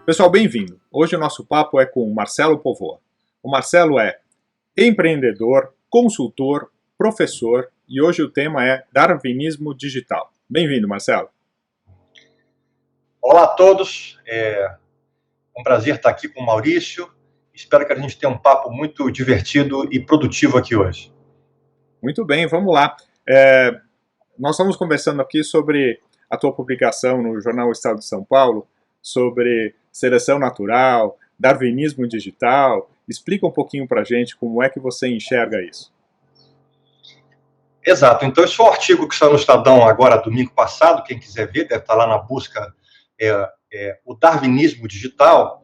Pessoal, bem-vindo. Hoje o nosso papo é com o Marcelo Povoa. O Marcelo é empreendedor, consultor, professor e hoje o tema é Darwinismo Digital. Bem-vindo, Marcelo. Olá a todos, é um prazer estar aqui com o Maurício. Espero que a gente tenha um papo muito divertido e produtivo aqui hoje. Muito bem, vamos lá. Nós estamos conversando aqui sobre a tua publicação no Jornal Estado de São Paulo, sobre seleção natural, darwinismo digital. Explica um pouquinho para a gente como é que você enxerga isso. Exato, então esse foi um artigo que saiu no Estadão agora, domingo passado, quem quiser ver, deve estar lá na busca, o darwinismo digital.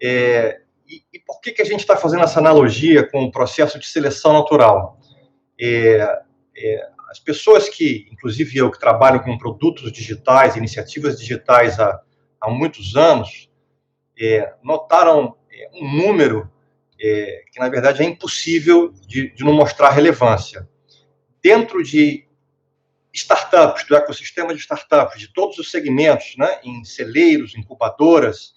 E por que a gente está fazendo essa analogia com o processo de seleção natural? As pessoas que, inclusive eu, que trabalho com produtos digitais, iniciativas digitais há muitos anos, notaram um número que, na verdade, é impossível de não mostrar relevância. Dentro de startups, do ecossistema de startups, de todos os segmentos, né, em celeiros, incubadoras,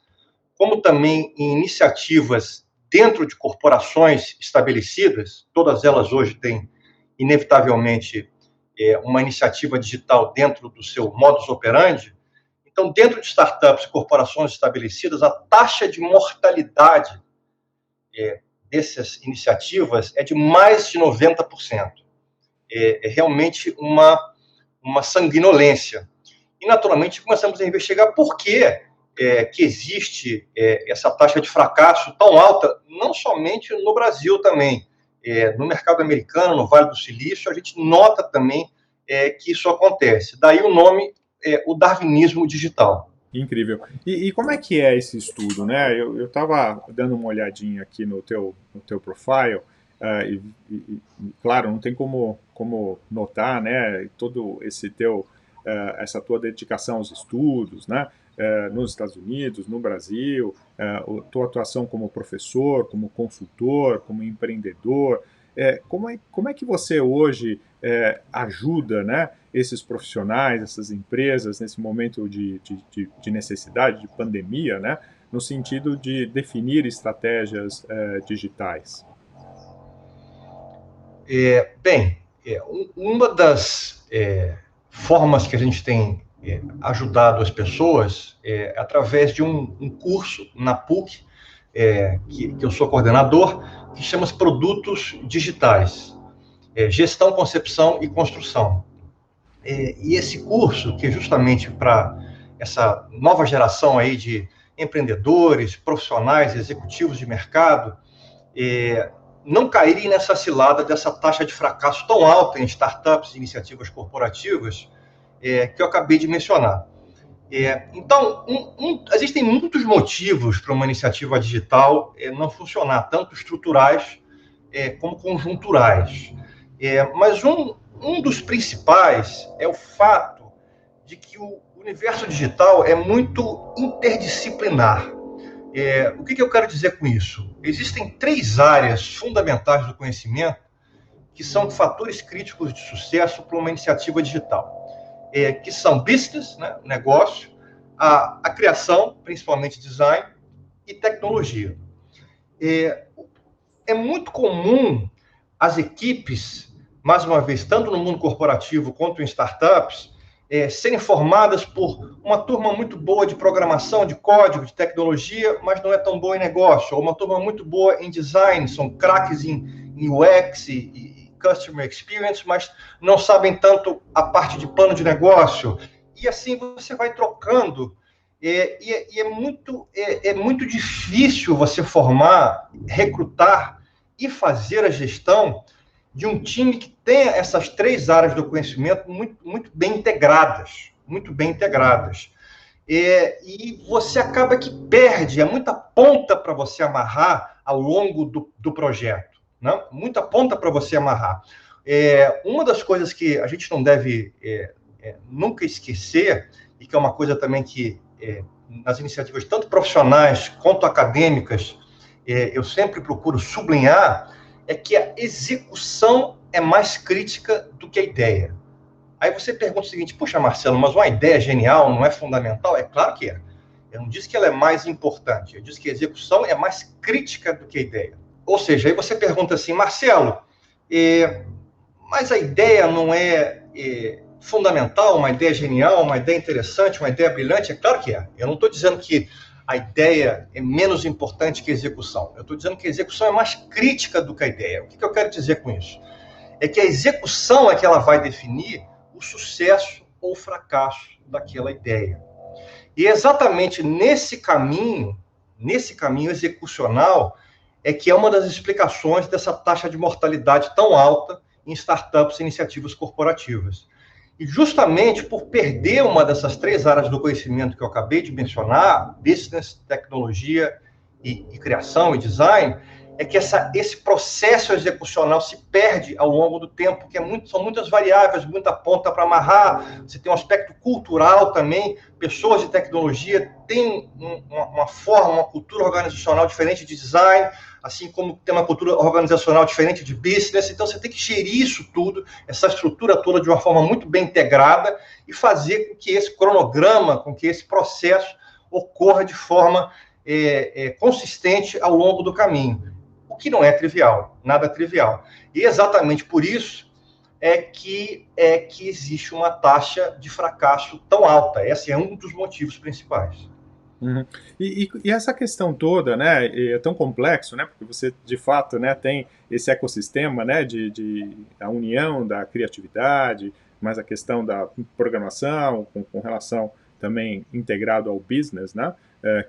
como também em iniciativas dentro de corporações estabelecidas, todas elas hoje têm, inevitavelmente, uma iniciativa digital dentro do seu modus operandi. Então, dentro de startups e corporações estabelecidas, a taxa de mortalidade dessas iniciativas é de mais de 90%. É realmente uma sanguinolência. E, naturalmente, começamos a investigar por que existe essa taxa de fracasso tão alta, não somente no Brasil também. No mercado americano, no Vale do Silício, a gente nota também que isso acontece. Daí o nome, o darwinismo digital. Incrível. E como é que é esse estudo, né? Eu estava dando uma olhadinha aqui no teu profile, claro, não tem como notar, né, todo esse essa tua dedicação aos estudos, né, nos Estados Unidos, no Brasil, a tua atuação como professor, como consultor, como empreendedor. Como é que você hoje ajuda, né, esses profissionais, essas empresas, nesse momento de necessidade, de pandemia, né, no sentido de definir estratégias digitais? Uma das formas que a gente tem ajudado as pessoas é através de um curso na PUC, que eu sou coordenador, que chama-se Produtos Digitais, Gestão, Concepção e Construção. E esse curso, que é justamente para essa nova geração aí de empreendedores, profissionais, executivos de mercado, não caírem nessa cilada dessa taxa de fracasso tão alta em startups e iniciativas corporativas que eu acabei de mencionar. Então, existem muitos motivos para uma iniciativa digital não funcionar, tanto estruturais como conjunturais. Mas um dos principais é o fato de que o universo digital é muito interdisciplinar. O que eu quero dizer com isso? Existem 3 áreas fundamentais do conhecimento que são fatores críticos de sucesso para uma iniciativa digital, que são business, né, negócio, a criação, principalmente design, e tecnologia. É muito comum as equipes, mais uma vez, tanto no mundo corporativo quanto em startups, serem formadas por uma turma muito boa de programação, de código, de tecnologia, mas não é tão boa em negócio, ou uma turma muito boa em design, são craques em UX e Customer Experience, mas não sabem tanto a parte de plano de negócio. E assim você vai trocando, e é muito difícil você formar, recrutar e fazer a gestão de um time que tenha essas 3 áreas do conhecimento muito bem integradas, muito bem integradas. E você acaba que perde, é muita ponta para você amarrar ao longo do projeto, né? Muita ponta para você amarrar. Uma das coisas que a gente não deve nunca esquecer, e que é uma coisa também que nas iniciativas tanto profissionais quanto acadêmicas, eu sempre procuro sublinhar, é que a execução é mais crítica do que a ideia. Aí você pergunta o seguinte: puxa, Marcelo, mas uma ideia genial não é fundamental? É claro que é. Eu não disse que ela é mais importante, eu disse que a execução é mais crítica do que a ideia. Ou seja, aí você pergunta assim, Marcelo, mas a ideia não é fundamental, uma ideia genial, uma ideia interessante, uma ideia brilhante? É claro que é. Eu não estou dizendo que a ideia é menos importante que a execução. Eu estou dizendo que a execução é mais crítica do que a ideia. O que eu quero dizer com isso? É que a execução é que ela vai definir o sucesso ou o fracasso daquela ideia. E exatamente nesse caminho execucional, é que é uma das explicações dessa taxa de mortalidade tão alta em startups e iniciativas corporativas. E justamente por perder uma dessas 3 áreas do conhecimento que eu acabei de mencionar, business, tecnologia e criação e design, é que esse processo execucional se perde ao longo do tempo, que são muitas variáveis, muita ponta para amarrar, você tem um aspecto cultural também, pessoas de tecnologia têm uma forma, uma cultura organizacional diferente de design, assim como tem uma cultura organizacional diferente de business, então você tem que gerir isso tudo, essa estrutura toda de uma forma muito bem integrada e fazer com que esse cronograma, com que esse processo ocorra de forma consistente ao longo do caminho. O que não é trivial, nada trivial. E exatamente por isso é que existe uma taxa de fracasso tão alta. Esse é um dos motivos principais. Uhum. E essa questão toda, né, é tão complexo, né, porque você, de fato, né, tem esse ecossistema, né, a união da criatividade, mas a questão da programação, com relação também integrado ao business, né,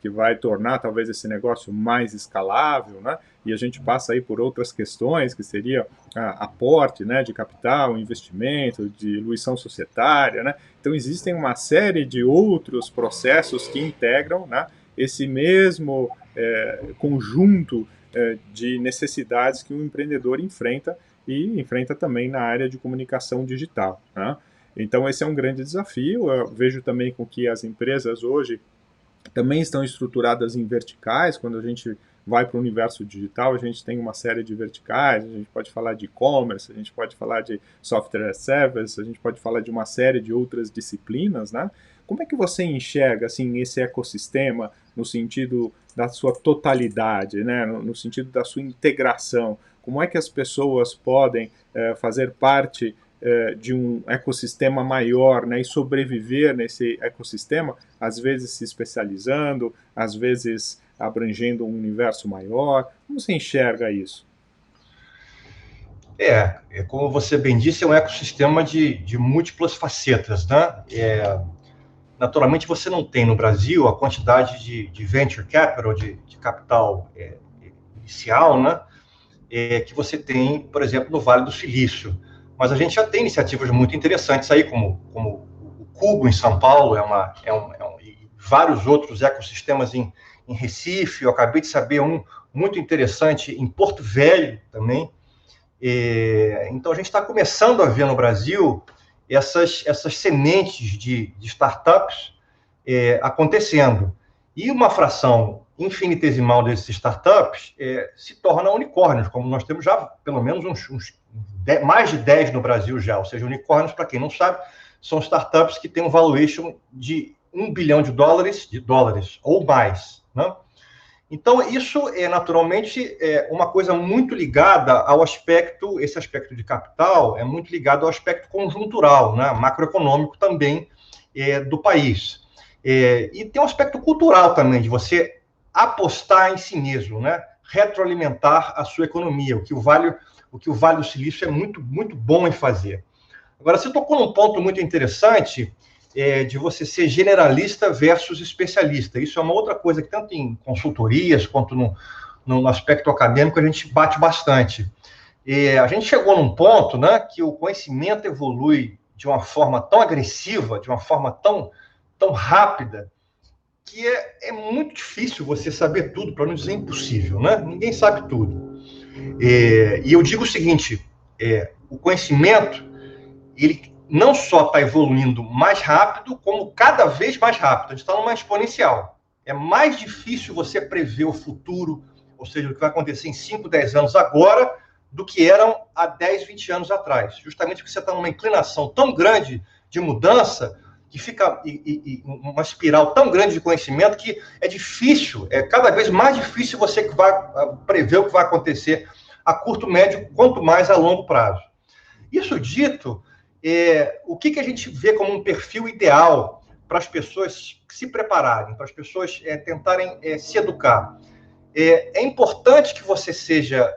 que vai tornar talvez esse negócio mais escalável, né, e a gente passa aí por outras questões, que seria aporte, né, de capital, investimento, diluição societária, né. Então existem uma série de outros processos que integram, né, esse mesmo conjunto de necessidades que o empreendedor enfrenta e enfrenta também na área de comunicação digital, né. Então esse é um grande desafio. Eu vejo também com que as empresas hoje também estão estruturadas em verticais. Quando a gente vai para o universo digital, a gente tem uma série de verticais, a gente pode falar de e-commerce, a gente pode falar de software as service, a gente pode falar de uma série de outras disciplinas, né? Como é que você enxerga, assim, esse ecossistema no sentido da sua totalidade, né? No sentido da sua integração? Como é que as pessoas podem fazer parte de um ecossistema maior, né, e sobreviver nesse ecossistema, às vezes se especializando, às vezes abrangendo um universo maior? Como você enxerga isso? Como você bem disse, é um ecossistema de múltiplas facetas, né? Naturalmente, você não tem no Brasil a quantidade de venture capital, de capital inicial, né? Que você tem, por exemplo, no Vale do Silício. Mas a gente já tem iniciativas muito interessantes aí, como o Cubo em São Paulo, e vários outros ecossistemas em Recife. Eu acabei de saber um muito interessante em Porto Velho também. Então a gente está começando a ver no Brasil essas sementes de startups acontecando. E uma fração infinitesimal desses startups se torna unicórnios, como nós temos já pelo menos mais de 10 no Brasil já. Ou seja, unicórnios, para quem não sabe, são startups que têm um valuation de $1 bilhão ou mais, né? Então, isso naturalmente uma coisa muito ligada ao esse aspecto de capital é muito ligado ao aspecto conjuntural, né, macroeconômico também do país. E tem um aspecto cultural também, de você apostar em si mesmo, né, retroalimentar a sua economia, o que o Vale do Silício é muito, muito bom em fazer. Agora, você tocou num ponto muito interessante, de você ser generalista versus especialista. Isso é uma outra coisa que tanto em consultorias quanto no aspecto acadêmico a gente bate bastante. A gente chegou num ponto, né, que o conhecimento evolui de uma forma tão agressiva, de uma forma tão rápida, que é muito difícil você saber tudo, para não dizer impossível, né? Ninguém sabe tudo. E eu digo o seguinte, o conhecimento, ele não só está evoluindo mais rápido, como cada vez mais rápido. A gente está numa exponencial. É mais difícil você prever o futuro, ou seja, o que vai acontecer em 5, 10 anos agora, do que eram há 10, 20 anos atrás. Justamente porque você está numa inclinação tão grande de mudança, que fica uma espiral tão grande de conhecimento que é difícil, é cada vez mais difícil você que vai prever o que vai acontecer a curto, médio, quanto mais a longo prazo. Isso dito, o que a gente vê como um perfil ideal para as pessoas se prepararem, para as pessoas tentarem se educar? É importante que você seja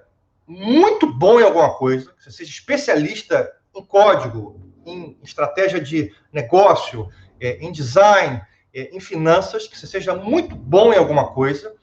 muito bom em alguma coisa, que você seja especialista em código, em estratégia de negócio, em design, em finanças, que você seja muito bom em alguma coisa,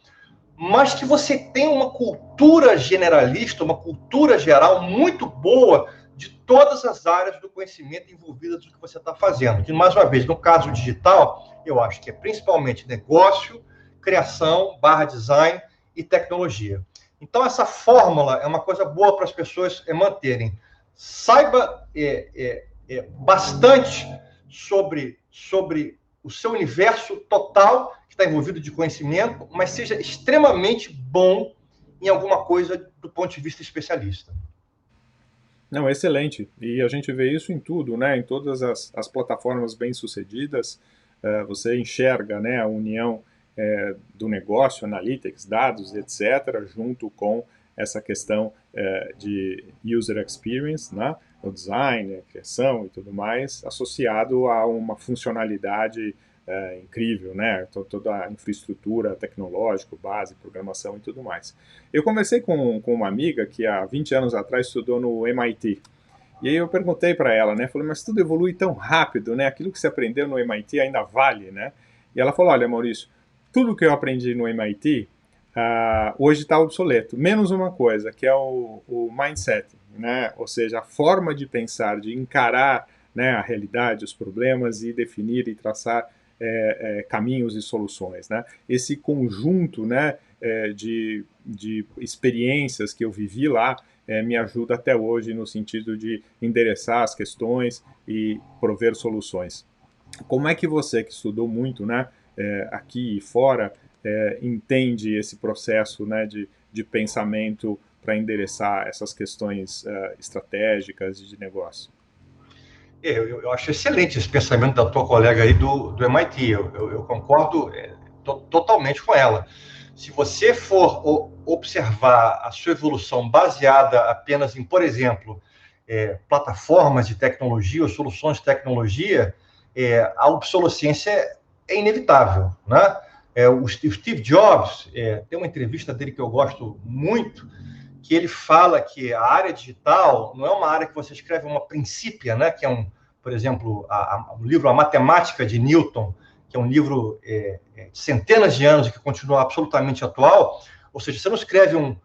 mas que você tenha uma cultura generalista, uma cultura geral muito boa de todas as áreas do conhecimento envolvidas no que você está fazendo. Que, mais uma vez, no caso digital, eu acho que é principalmente negócio, criação, /design e tecnologia. Então, essa fórmula é uma coisa boa para as pessoas manterem. Saiba bastante sobre o seu universo total, que está envolvido de conhecimento, mas seja extremamente bom em alguma coisa do ponto de vista especialista. Não, excelente. E a gente vê isso em tudo, né? Em todas as plataformas bem-sucedidas, você enxerga, né, a união do negócio, analytics, dados, etc., junto com essa questão de user experience, né? O design, a criação e tudo mais, associado a uma funcionalidade incrível, né? Toda a infraestrutura tecnológica, base, programação e tudo mais. Eu conversei com uma amiga que há 20 anos atrás estudou no MIT. E aí eu perguntei para ela, né? Falei, mas tudo evolui tão rápido, né? Aquilo que você aprendeu no MIT ainda vale, né? E ela falou, olha, Maurício, tudo que eu aprendi no MIT hoje está obsoleto, menos uma coisa, que é o mindset, né? Ou seja, a forma de pensar, de encarar, né, a realidade, os problemas e definir e traçar caminhos e soluções, né? Esse conjunto, né, de experiências que eu vivi lá me ajuda até hoje no sentido de endereçar as questões e prover soluções. Como é que você, que estudou muito, né, aqui e fora, entende esse processo, né, de pensamento para endereçar essas questões estratégicas e de negócio? Eu acho excelente esse pensamento da tua colega aí do MIT. Eu concordo totalmente com ela. Se você for observar a sua evolução baseada apenas em, por exemplo, plataformas de tecnologia ou soluções de tecnologia, a obsolescência é inevitável, né? O Steve Jobs, tem uma entrevista dele que eu gosto muito, que ele fala que a área digital não é uma área que você escreve uma princípia, né? Que é por exemplo, o livro A Matemática de Newton, que é um livro de centenas de anos e que continua absolutamente atual. Ou seja, você não escreve um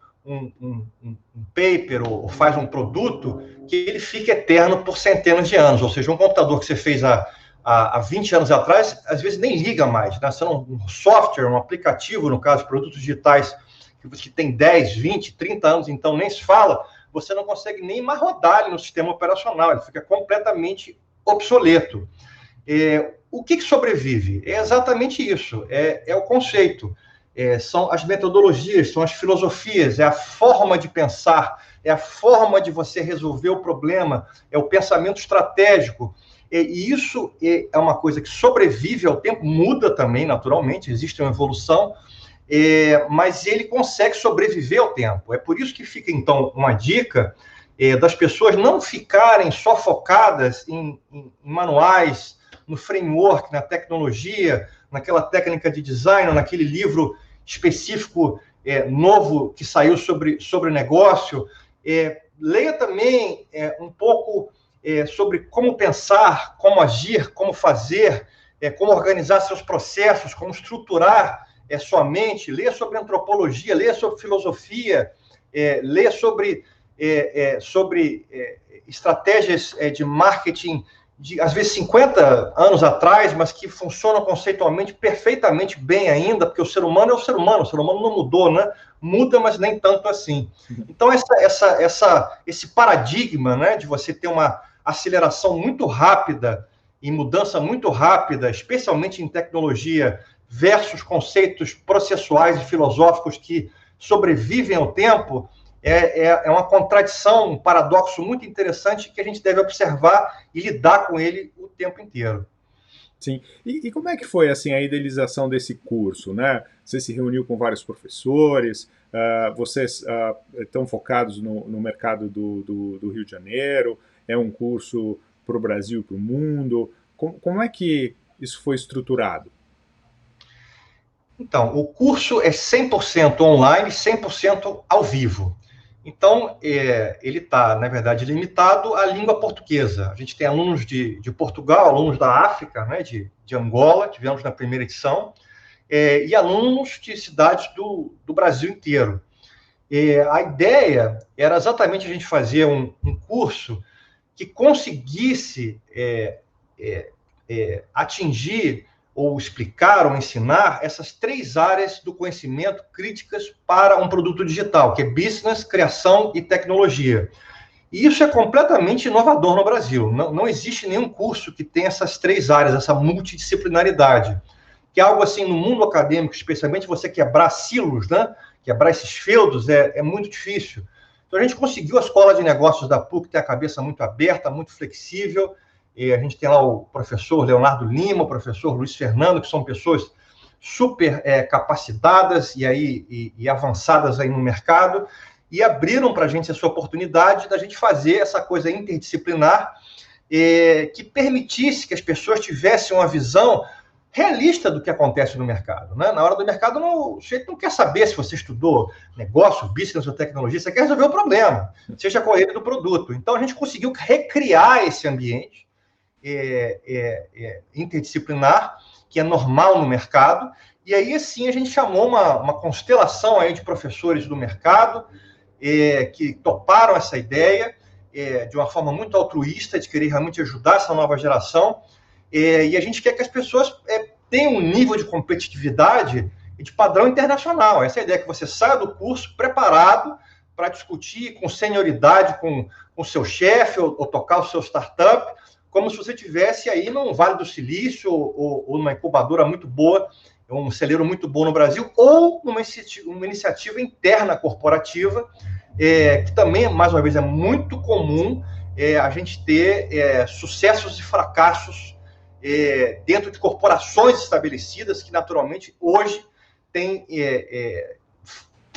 paper ou faz um produto que ele fique eterno por centenas de anos. Ou seja, um computador que você fez há 20 anos atrás, às vezes nem liga mais, né? Você um software, um aplicativo, no caso, produtos digitais, que tem 10, 20, 30 anos, então nem se fala, você não consegue nem mais rodar ele no sistema operacional, ele fica completamente obsoleto. O que sobrevive? É exatamente isso, é o conceito, são as metodologias, são as filosofias, é a forma de pensar, é a forma de você resolver o problema, é o pensamento estratégico, e isso é uma coisa que sobrevive ao tempo, muda também, naturalmente, existe uma evolução, mas ele consegue sobreviver ao tempo. É por isso que fica, então, uma dica das pessoas não ficarem só focadas em manuais, no framework, na tecnologia, naquela técnica de design, naquele livro específico novo que saiu sobre negócio. Leia também um pouco sobre como pensar, como agir, como fazer, como organizar seus processos, como estruturar sua mente, leia sobre antropologia, leia sobre filosofia, leia sobre estratégias de marketing de, às vezes, 50 anos atrás, mas que funcionam conceitualmente perfeitamente bem ainda, porque o ser humano é o ser humano não mudou, né? Muda, mas nem tanto assim. Então, esse paradigma, né, de você ter uma aceleração muito rápida e mudança muito rápida, especialmente em tecnologia, versus conceitos processuais e filosóficos que sobrevivem ao tempo, é uma contradição, um paradoxo muito interessante que a gente deve observar e lidar com ele o tempo inteiro. Sim. E como é que foi assim a idealização desse curso, né? Você se reuniu com vários professores, vocês estão focados no mercado do Rio de Janeiro, é um curso para o Brasil e para o mundo. Como é que isso foi estruturado? Então, o curso é 100% online, 100% ao vivo. Então, ele está, na verdade, limitado à língua portuguesa. A gente tem alunos de Portugal, alunos da África, né, de Angola, tivemos na primeira edição, e alunos de cidades do Brasil inteiro. A ideia era exatamente a gente fazer um curso que conseguisse atingir ou explicar ou ensinar essas três áreas do conhecimento críticas para um produto digital, que é business, criação e tecnologia. E isso é completamente inovador no Brasil. Não existe nenhum curso que tenha essas três áreas, essa multidisciplinaridade, que é algo assim no mundo acadêmico, especialmente você quebrar silos, né? Quebrar esses feudos é muito difícil. Então a gente conseguiu, a Escola de Negócios da PUC ter a cabeça muito aberta, muito flexível. E a gente tem lá o professor Leonardo Lima, o professor Luiz Fernando, que são pessoas super capacitadas e avançadas aí no mercado, e abriram para a gente essa oportunidade da gente fazer essa coisa interdisciplinar que permitisse que as pessoas tivessem uma visão realista do que acontece no mercado. Né? Na hora do mercado, o sujeito não quer saber se você estudou negócio, business ou tecnologia, você quer resolver o problema, seja qual ele do produto. Então, a gente conseguiu recriar esse ambiente interdisciplinar, que é normal no mercado, e aí, sim, a gente chamou uma constelação aí de professores do mercado que toparam essa ideia de uma forma muito altruísta, de querer realmente ajudar essa nova geração, e a gente quer que as pessoas tenham um nível de competitividade e de padrão internacional. Essa é a ideia, que você saia do curso preparado para discutir com senioridade com o seu chefe ou tocar o seu startup, como se você estivesse aí num Vale do Silício ou numa incubadora muito boa, um celeiro muito bom no Brasil, ou numa iniciativa interna corporativa, que também, mais uma vez, é muito comum a gente ter sucessos e fracassos dentro de corporações estabelecidas, que naturalmente hoje têm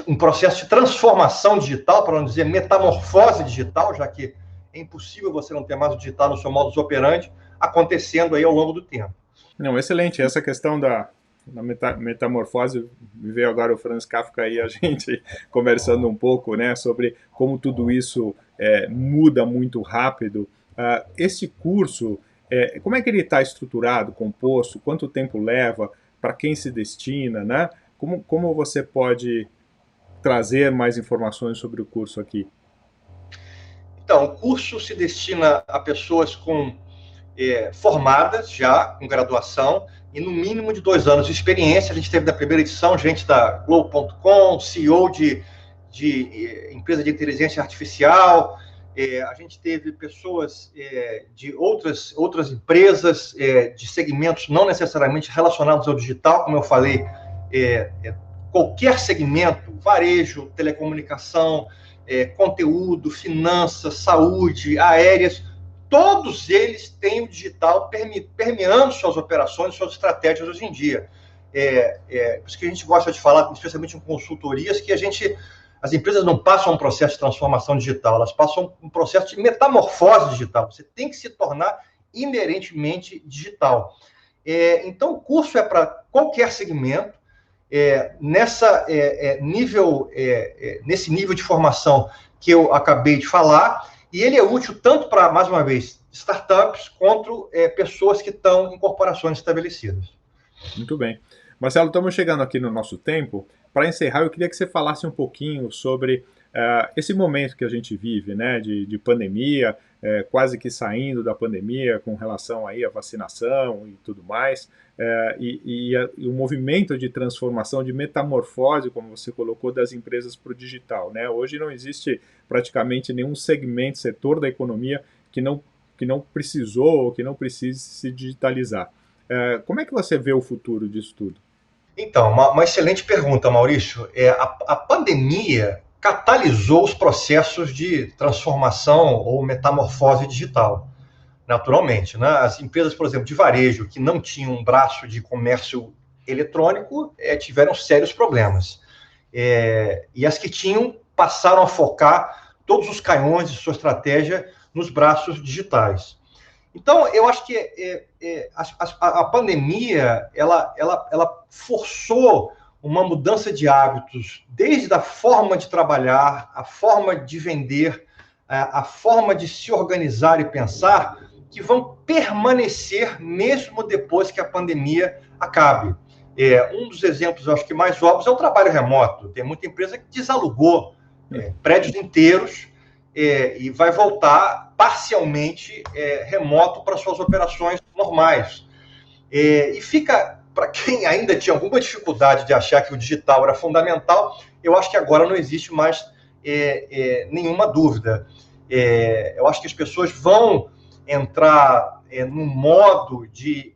um processo de transformação digital, para não dizer metamorfose digital, já que é impossível você não ter mais o digital no seu modus operandi, acontecendo aí ao longo do tempo. Não, excelente. Essa questão da metamorfose, me veio agora o Franz Kafka e a gente conversando um pouco, né, sobre como tudo isso muda muito rápido. Esse curso, como é que ele está estruturado, composto, quanto tempo leva, para quem se destina, né? Como você pode trazer mais informações sobre o curso aqui? Então, o curso se destina a pessoas formadas já, com graduação, e no mínimo de 2 anos de experiência. A gente teve na primeira edição gente da Globo.com, CEO de empresa de inteligência artificial, a gente teve pessoas de outras empresas, de segmentos não necessariamente relacionados ao digital, como eu falei, qualquer segmento, varejo, telecomunicação, conteúdo, finanças, saúde, aéreas, todos eles têm o digital permeando suas operações, suas estratégias hoje em dia. Por isso que a gente gosta de falar, especialmente em consultorias, que as empresas não passam um processo de transformação digital, elas passam um processo de metamorfose digital. Você tem que se tornar inerentemente digital. Então, o curso é para qualquer segmento, nesse nível de formação que eu acabei de falar, e ele é útil tanto para, mais uma vez, startups, quanto pessoas que estão em corporações estabelecidas. Muito bem. Marcelo, estamos chegando aqui no nosso tempo. Para encerrar, eu queria que você falasse um pouquinho sobre esse momento que a gente vive, né, de pandemia, quase que saindo da pandemia com relação aí à vacinação e tudo mais, e o movimento de transformação, de metamorfose, como você colocou, das empresas para o digital, né? Hoje não existe praticamente nenhum segmento, setor da economia que não precisou ou que não precise se digitalizar. Como é que você vê o futuro disso tudo? Então, uma excelente pergunta, Maurício. A pandemia catalisou os processos de transformação ou metamorfose digital. naturalmente, né? As empresas, por exemplo, de varejo, que não tinham um braço de comércio eletrônico, tiveram sérios problemas. E as que tinham passaram a focar todos os canhões de sua estratégia nos braços digitais. Então, eu acho que a pandemia ela forçou uma mudança de hábitos, desde a forma de trabalhar, a forma de vender, a forma de se organizar e pensar, que vão permanecer mesmo depois que a pandemia acabe. Um dos exemplos, eu acho que mais óbvios, é o trabalho remoto. Tem muita empresa que desalugou prédios inteiros e vai voltar parcialmente remoto para suas operações normais. E fica, para quem ainda tinha alguma dificuldade de achar que o digital era fundamental, eu acho que agora não existe mais nenhuma dúvida. Eu acho que as pessoas vão entrar num modo de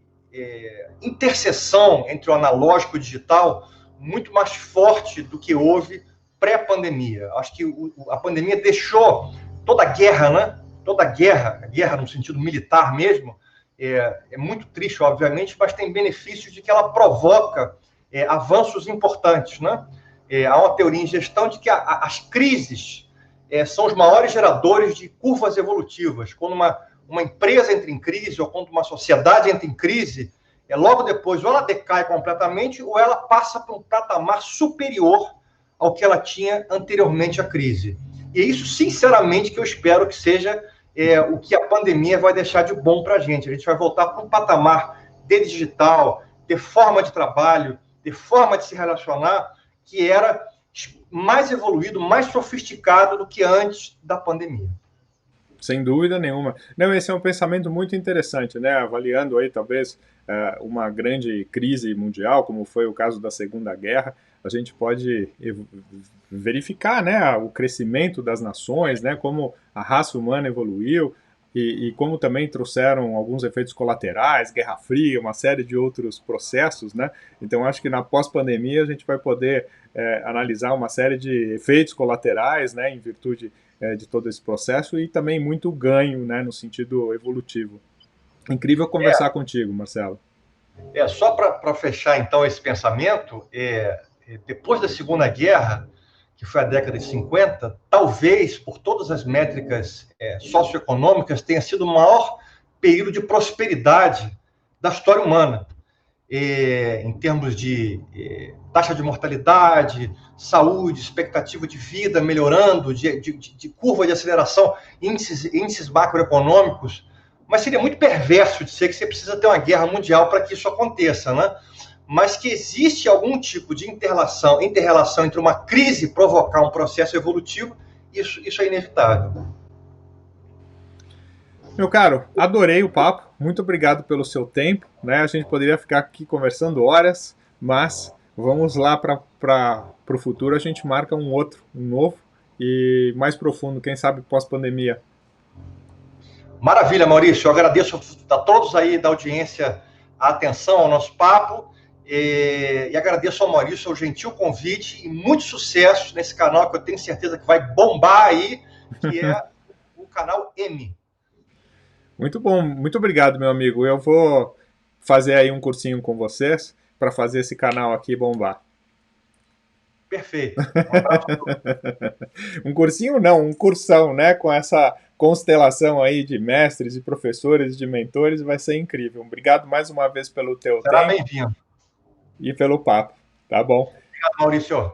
interseção entre o analógico e o digital muito mais forte do que houve pré-pandemia. Acho que a pandemia deixou toda a guerra, né? Toda a guerra no sentido militar mesmo, é muito triste, obviamente, mas tem benefícios de que ela provoca avanços importantes, né? Há uma teoria em gestão de que as crises são os maiores geradores de curvas evolutivas. Quando uma empresa entra em crise, ou quando uma sociedade entra em crise, logo depois, ou ela decai completamente, ou ela passa para um patamar superior ao que ela tinha anteriormente à crise. E é isso, sinceramente, que eu espero que seja o que a pandemia vai deixar de bom para a gente. A gente vai voltar para um patamar de digital, de forma de trabalho, de forma de se relacionar, que era mais evoluído, mais sofisticado do que antes da pandemia. Sem dúvida nenhuma. Não, esse é um pensamento muito interessante, né? Avaliando aí talvez uma grande crise mundial, como foi o caso da Segunda Guerra, a gente pode verificar, né, o crescimento das nações, né, como a raça humana evoluiu e como também trouxeram alguns efeitos colaterais, Guerra Fria, uma série de outros processos, né? Então acho que na pós-pandemia a gente vai poder analisar uma série de efeitos colaterais, né, em virtude de todo esse processo e também muito ganho, né, no sentido evolutivo. Incrível conversar contigo, Marcelo. Só para fechar, então, esse pensamento, depois da Segunda Guerra, que foi a década de 50, talvez, por todas as métricas socioeconômicas, tenha sido o maior período de prosperidade da história humana, em termos de taxa de mortalidade, saúde, expectativa de vida melhorando, de curva de aceleração, índices macroeconômicos. Mas seria muito perverso dizer que você precisa ter uma guerra mundial para que isso aconteça, né? Mas que existe algum tipo de inter-relação entre uma crise e provocar um processo evolutivo, isso é inevitável. Meu caro, adorei o papo, muito obrigado pelo seu tempo, né? A gente poderia ficar aqui conversando horas, mas vamos lá para o futuro, a gente marca um novo e mais profundo, quem sabe pós-pandemia. Maravilha, Maurício. Eu agradeço a todos aí da audiência a atenção ao nosso papo e agradeço ao Maurício o gentil convite e muito sucesso nesse canal que eu tenho certeza que vai bombar aí, que é o canal M. Muito bom, muito obrigado, meu amigo. Eu vou fazer aí um cursinho com vocês para fazer esse canal aqui bombar. Perfeito. Um cursinho não, um cursão, né? Com essa constelação aí de mestres, de professores, de mentores, vai ser incrível. Obrigado mais uma vez pelo teu tempo. Será bem-vindo. E pelo papo, tá bom? Obrigado, Maurício.